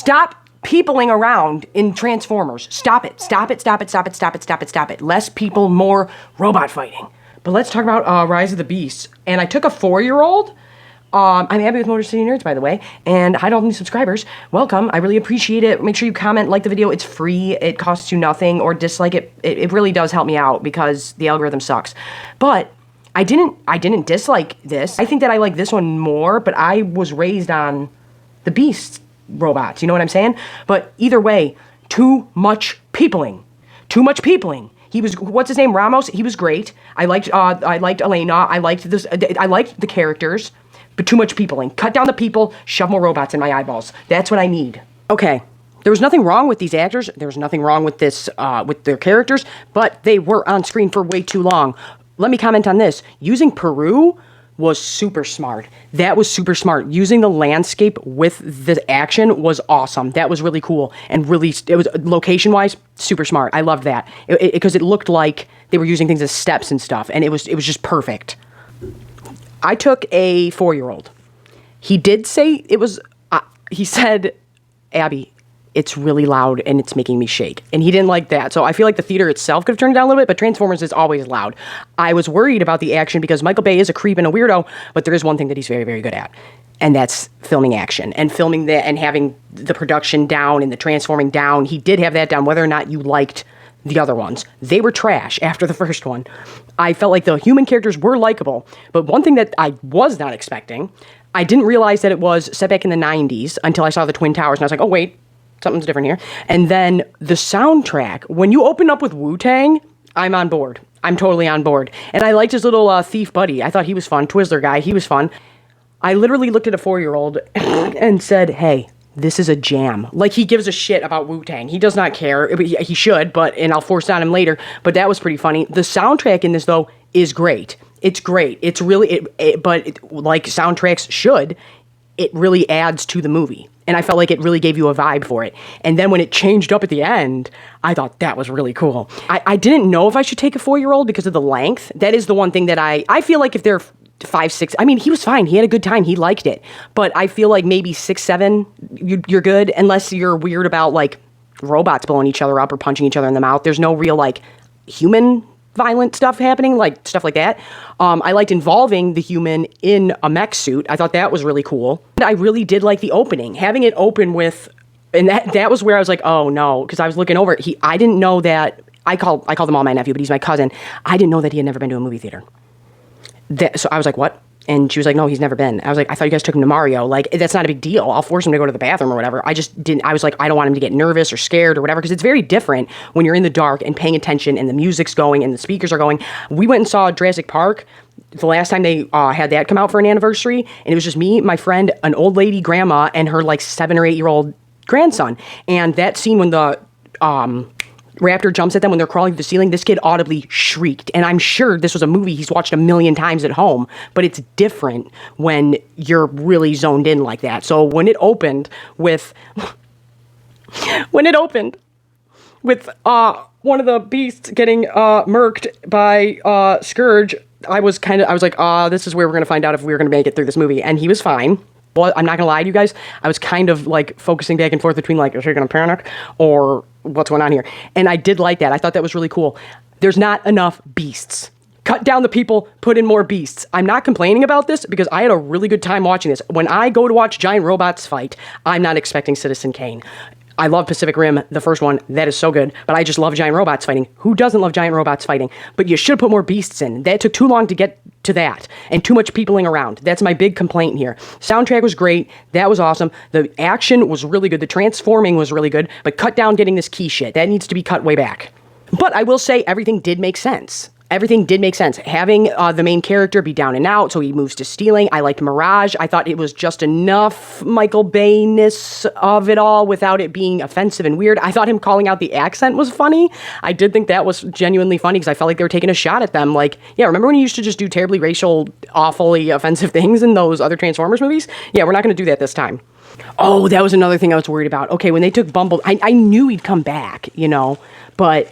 Stop peopling around in Transformers. Stop it. Stop it. Stop it. Stop it. Stop it. Stop it. Stop it. Less people, more robot fighting. But let's talk about Rise of the Beasts. And I took a 4-year-old. I'm Abby with Motor City Nerds, by the way. And hi to all new subscribers. Welcome. I really appreciate it. Make sure you comment, like the video. It's free. It costs you nothing. Or dislike it. It really does help me out because the algorithm sucks. But I didn't dislike this. I think that I like this one more, but I was raised on the Beast robots. You know what I'm saying? But either way, too much peopling. Too much peopling. He was, what's his name? Ramos. He was great. I liked Elena. I liked this. I liked the characters, but too much peopling. Cut down the people. Shove more robots in my eyeballs. That's what I need. Okay. There was nothing wrong with these actors. There was nothing wrong with this, with their characters, but they were on screen for way too long. Let me comment on this. Using Peru was super smart. That was super smart. Using the landscape with the action was awesome. That was really cool. And really, it was location-wise, super smart. I loved that. Because it looked like they were using things as steps and stuff. And it was just perfect. I took a 4-year-old. He did say it was, he said, Abby, it's really loud and it's making me shake. And he didn't like that. So I feel like the theater itself could have turned it down a little bit, but Transformers is always loud. I was worried about the action because Michael Bay is a creep and a weirdo, but there is one thing that he's very, very good at. And that's filming action and filming that and having the production down and the transforming down. He did have that down, whether or not you liked the other ones. They were trash after the first one. I felt like the human characters were likable, but one thing that I was not expecting, I didn't realize that it was set back in the 90s until I saw the Twin Towers and I was like, oh wait, something's different here. And then the soundtrack, when you open up with Wu-Tang, I'm on board. I'm totally on board. And I liked his little thief buddy. I thought he was fun. Twizzler guy, he was fun. I literally looked at a 4-year-old and said, hey, this is a jam. Like, he gives a shit about Wu-Tang. He does not care. He should, and I'll force it on him later. But that was pretty funny. The soundtrack in this, though, is great. It's great. It's really, like soundtracks should, it really adds to the movie. And I felt like it really gave you a vibe for it. And then when it changed up at the end, I thought that was really cool. I didn't know if I should take a 4-year-old because of the length. That is the one thing that I feel like if they're 5, 6, I mean, he was fine. He had a good time. He liked it. But I feel like maybe 6, 7, you're good, unless you're weird about, like, robots blowing each other up or punching each other in the mouth. There's no real, like, human violent stuff happening, like stuff like that. I liked involving the human in a mech suit. I thought that was really cool. And I really did like the opening. Having it open with, and that was where I was like, oh no, because I was looking over. I didn't know that, I call them all my nephew, but he's my cousin. I didn't know that he had never been to a movie theater. So I was like, what? And she was like, no, he's never been. I was like, I thought you guys took him to Mario. Like, that's not a big deal. I'll force him to go to the bathroom or whatever. I just didn't. I was like, I don't want him to get nervous or scared or whatever, because it's very different when you're in the dark and paying attention and the music's going and the speakers are going. We went and saw Jurassic Park the last time they had that come out for an anniversary, and it was just me, my friend, an old lady grandma, and her like 7 or 8-year-old grandson. And that scene when the raptor jumps at them when they're crawling through the ceiling, this kid audibly shrieked. And I'm sure this was a movie he's watched 1,000,000 times at home, but it's different when you're really zoned in like that. So when it opened with one of the beasts getting murked by Scourge, I was like, this is where we're going to find out if we're going to make it through this movie. And he was fine. Well, I'm not going to lie to you guys. I was kind of like focusing back and forth between like, is he going to panic or what's going on here? And I did like that. I thought that was really cool. There's not enough beasts. Cut down the people, put in more beasts. I'm not complaining about this because I had a really good time watching this. When I go to watch giant robots fight, I'm not expecting Citizen Kane. I love Pacific Rim, the first one. That is so good. But I just love giant robots fighting. Who doesn't love giant robots fighting? But you should put more beasts in. That took too long to get to that. And too much peopling around. That's my big complaint here. Soundtrack was great. That was awesome. The action was really good. The transforming was really good. But cut down getting this key shit. That needs to be cut way back. But I will say everything did make sense. Everything did make sense. Having the main character be down and out, so he moves to stealing. I liked Mirage. I thought it was just enough Michael Bay-ness of it all without it being offensive and weird. I thought him calling out the accent was funny. I did think that was genuinely funny because I felt like they were taking a shot at them. Like, yeah, remember when he used to just do terribly racial, awfully offensive things in those other Transformers movies? Yeah, we're not going to do that this time. Oh, that was another thing I was worried about. Okay, when they took Bumble, I knew he'd come back, you know, but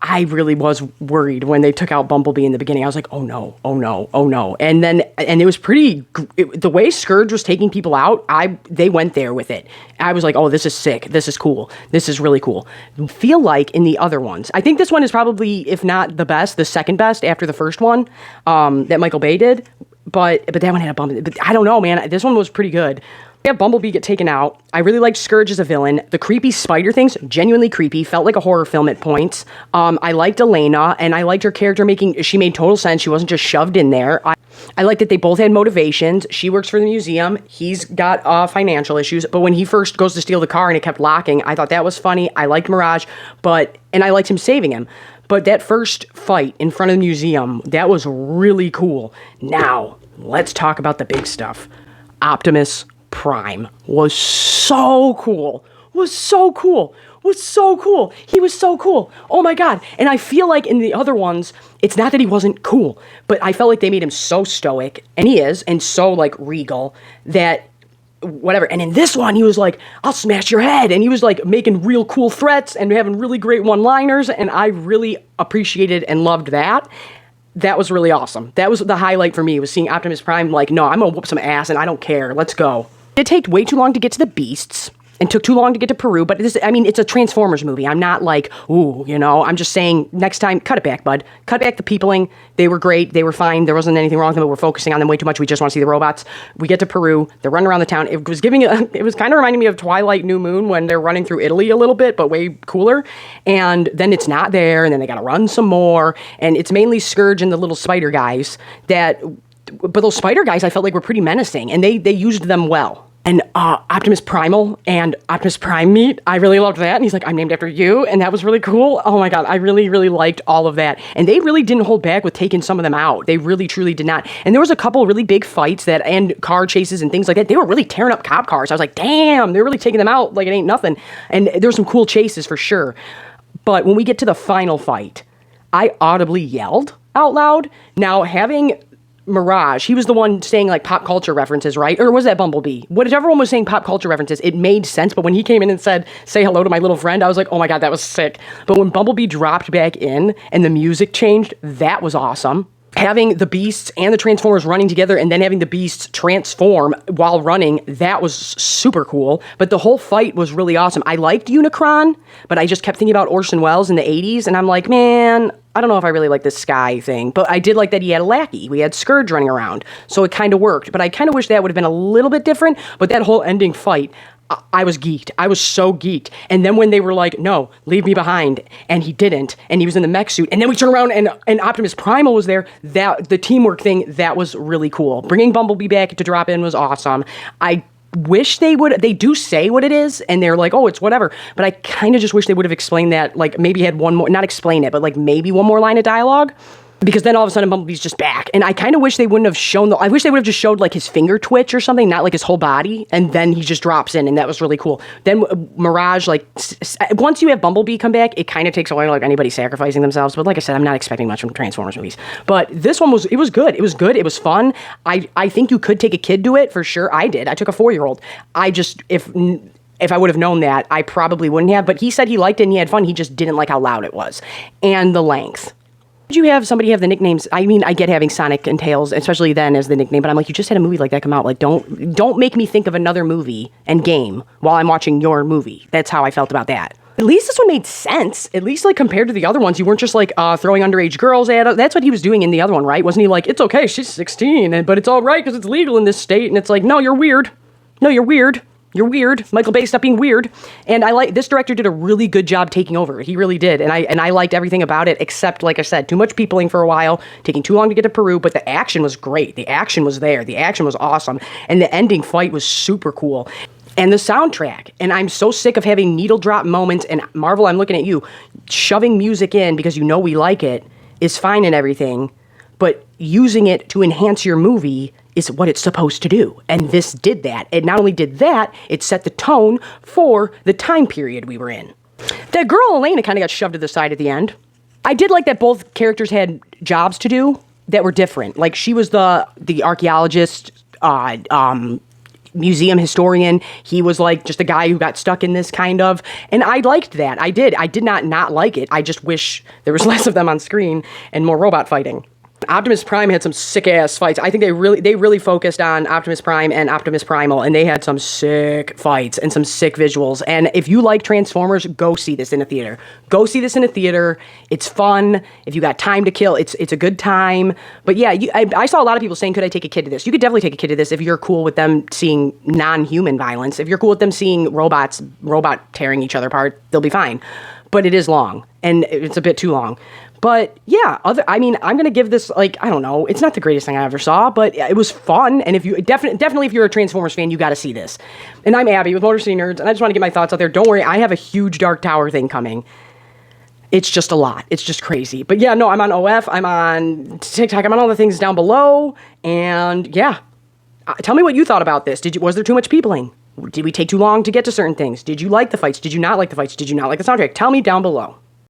I really was worried when they took out Bumblebee in the beginning. I was like, oh no, oh no, oh no. And it was the way Scourge was taking people out, they went there with it. I was like, oh, this is sick. This is cool. This is really cool. Feel like in the other ones, I think this one is probably, if not the best, the second best after the first one that Michael Bay did. But that one had a Bumblebee. But I don't know, man. This one was pretty good. We have Bumblebee get taken out. I really liked Scourge as a villain. The creepy spider things, genuinely creepy, felt like a horror film at points. I liked Elena, and I liked her character she made total sense. She wasn't just shoved in there. I liked that they both had motivations. She works for the museum. He's got financial issues. But when he first goes to steal the car and it kept locking, I thought that was funny. I liked Mirage, and I liked him saving him. But that first fight in front of the museum, that was really cool. Now, let's talk about the big stuff. Optimus Prime was so cool. He was so cool. Oh my God. And I feel like in the other ones, it's not that he wasn't cool, but I felt like they made him so stoic, and he is, and so like regal that whatever. And in this one, he was like, I'll smash your head. And he was like making real cool threats and having really great one-liners. And I really appreciated and loved that. That was really awesome. That was the highlight for me, was seeing Optimus Prime like, no, I'm gonna whoop some ass and I don't care. Let's go. It took way too long to get to the beasts and took too long to get to Peru, but it's a Transformers movie. I'm not like, ooh, I'm just saying next time, cut it back, bud. Cut back the peopling. They were great. They were fine. There wasn't anything wrong with them, but we're focusing on them way too much. We just want to see the robots. We get to Peru. They're running around the town. It was kind of reminding me of Twilight New Moon when they're running through Italy a little bit, but way cooler. And then it's not there, and then they got to run some more. And it's mainly Scourge and the little spider guys but those spider guys I felt like were pretty menacing, and they used them well. And Optimus Primal and Optimus Prime meet. I really loved that. And he's like, I'm named after you. And that was really cool. Oh my God. I really, really liked all of that. And they really didn't hold back with taking some of them out. They really, truly did not. And there was a couple really big fights and car chases and things like that. They were really tearing up cop cars. I was like, damn, they're really taking them out like it ain't nothing. And there's some cool chases for sure. But when we get to the final fight, I audibly yelled out loud. Now, having Mirage, he was the one saying like pop culture references, right? Or was that Bumblebee? Whichever one was saying pop culture references, it made sense. But when he came in and said, say hello to my little friend, I was like, oh my God, that was sick. But when Bumblebee dropped back in and the music changed, that was awesome. Having the Beasts and the Transformers running together and then having the Beasts transform while running, that was super cool. But the whole fight was really awesome. I liked Unicron, but I just kept thinking about Orson Welles in the 80s, and I'm like, man, I don't know if I really like this Sky thing. But I did like that he had a lackey. We had Scourge running around, so it kind of worked. But I kind of wish that would have been a little bit different. But that whole ending fight, I was geeked. I was so geeked. And then when they were like, no, leave me behind, and he didn't, and he was in the mech suit, and then we turn around and Optimus Primal was there, the teamwork thing, that was really cool. Bringing Bumblebee back to drop in was awesome. I wish they do say what it is, and they're like, oh, it's whatever, but I kind of just wish they would have explained that, like maybe had one more, not explain it, but like maybe one more line of dialogue. Because then all of a sudden Bumblebee's just back. And I kind of wish they wouldn't have shown I wish they would have just showed like his finger twitch or something, not like his whole body. And then he just drops in, and that was really cool. Then Mirage, like, once you have Bumblebee come back, it kind of takes a while, like anybody sacrificing themselves. But like I said, I'm not expecting much from Transformers movies. But this one was good. It was good. It was fun. I think you could take a kid to it for sure. I did. I took a 4-year-old. If I would have known that, I probably wouldn't have. But he said he liked it and he had fun. He just didn't like how loud it was. And the length. Did you have somebody have the nicknames? I mean, I get having Sonic and Tails, especially then as the nickname, but I'm like, you just had a movie like that come out. Like, don't make me think of another movie and game while I'm watching your movie. That's how I felt about that. At least this one made sense. At least, like, compared to the other ones, you weren't just, like, throwing underage girls at us. That's what he was doing in the other one, right? Wasn't he like, it's okay, she's 16, but it's all right because it's legal in this state? And it's like, no, you're weird. No, you're weird. You're weird. Michael Bay, stop being weird. And this director did a really good job taking over. He really did. And I liked everything about it, except, like I said, too much peopling for a while, taking too long to get to Peru, but the action was great. The action was there. The action was awesome. And the ending fight was super cool. And the soundtrack. And I'm so sick of having needle drop moments. And Marvel, I'm looking at you. Shoving music in because you know we like it is fine and everything, but using it to enhance your movie is what it's supposed to do. And this did that. It not only did that, it set the tone for the time period we were in. That girl Elena kind of got shoved to the side at the end. I did like that both characters had jobs to do that were different. Like, she was the archaeologist, museum historian. He was like just a guy who got stuck in this kind of, and I liked that. I did not like it. I just wish there was less of them on screen and more robot fighting. Optimus Prime had some sick ass fights. I think they really focused on Optimus Prime and Optimus Primal, and they had some sick fights and some sick visuals. And if you like Transformers, go see this in a theater. Go see this in a theater. It's fun. If you got time to kill, it's a good time. But yeah, I saw a lot of people saying, could I take a kid to this? You could definitely take a kid to this if you're cool with them seeing non-human violence. If you're cool with them seeing robot tearing each other apart, they'll be fine. But it is long, and it's a bit too long. But yeah, I'm gonna give this, like, I don't know, it's not the greatest thing I ever saw, but it was fun. And if you definitely if you're a Transformers fan, you got to see this. And I'm Abby with Motor City Nerds, and I just want to get my thoughts out there. Don't worry, I have a huge Dark Tower thing coming. It's just a lot. It's just crazy. But yeah, no, I'm on OF, I'm on TikTok, I'm on all the things down below, and yeah, tell me what you thought about this. Was there too much peopling? Did we take too long to get to certain things? Did you like the fights? Did you not like the fights? Did you not like the soundtrack? Tell me down below.